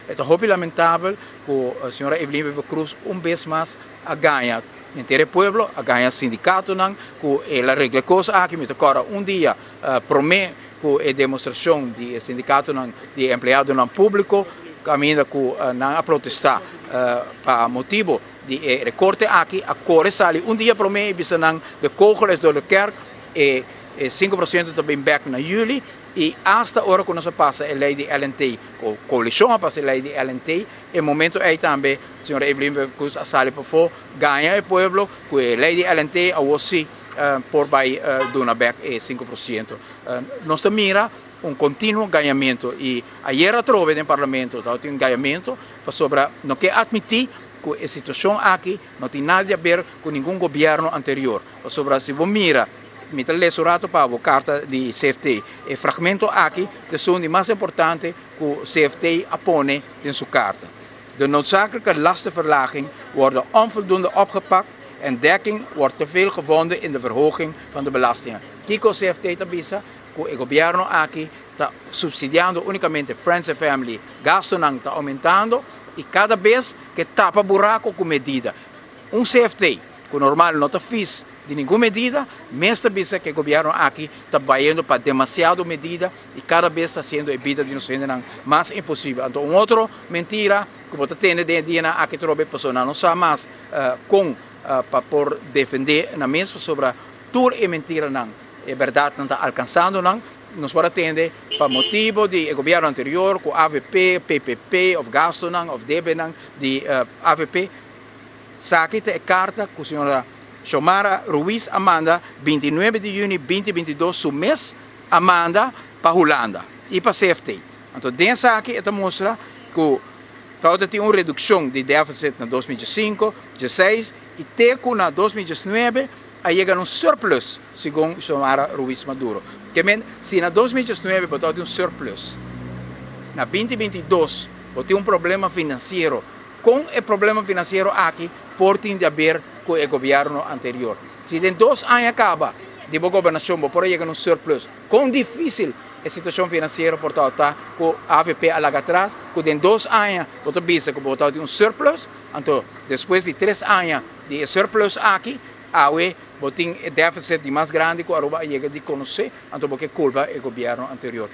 É muito lamentável que a senhora Evelyn Viva Cruz vez mais a ganha inteiro pueblo, a ganha sindicato, que ela regra coisa aqui, me toca dia promete que a demonstração de sindicato de empregado público, caminha que não protestar para motivo de recorte aqui, a corre sali dia promete bisa de kogels door de kerk e 5% também back na juli e hasta hora que nós passa a lei de LNT, a coalição passa a lei de LNT, e momento aí também a senhora Evelyn Cruz a sali para fora ganha o povo com a lei de LNT a você por vai dona back e 5%. Nós mira contínuo ganhamento e ayer trove no parlamento tem ganhamento para sobre não quer admitir que a situação aqui não tem nada a ver com nenhum governo anterior. Para sobre se você mira mi lesorato para a carta de CFT. O fragmento aqui são de mais importante que o CFT appone in sua carta. De noodzakelijke lastenverlaging worden onvoldoende opgepakt en dekking wordt te veel gevonden in de verhoging van de belastingen. Kiko CFT tabisa que o governo aqui está subsidiando unicamente Friends and Family, gasto não está aumentando e cada vez que tapa buraco com medida. CFT que normal não está fiz de nenhuma medida, mesmo que o governo aqui está vaindo para demasiado medida e cada vez está sendo a vida de nós mais impossível. Então, outra mentira que você tem de dia aqui trobe pessoa não sabe mais para por defender na mesma sobre tudo é mentira não, é verdade não está alcançando não. Nós podemos atender para motivo de governo anterior com AVP, PPP, ou gasto não, ou débito não de AVP. Saque a carta que a senhora Xiomara Ruiz Amanda, 29 de junho de 2022, su mês Amanda para Holanda e para CFT. Então, dentro aqui, ela mostra que talvez tenha uma redução de déficit na 2005, 2016 e até que na 2019 chega um surplus, segundo Xiomara Ruiz Maduro. Que se na 2019 pode ter um surplus, na 2022 pode ter um problema financeiro. Com o problema financeiro aqui, pode haver com o governo anterior. Se em 2 anos acaba de boa governação, pode chegar um surplus. Com difícil a situação financeira, portanto, está com a AVP lá atrás, que em 2 anos pode ver que pode ter um surplus. Então, depois de 3 anos de surplus aqui, tem um déficit mais grande que a Aruba chega de conhecer, então porque culpa o governo anterior.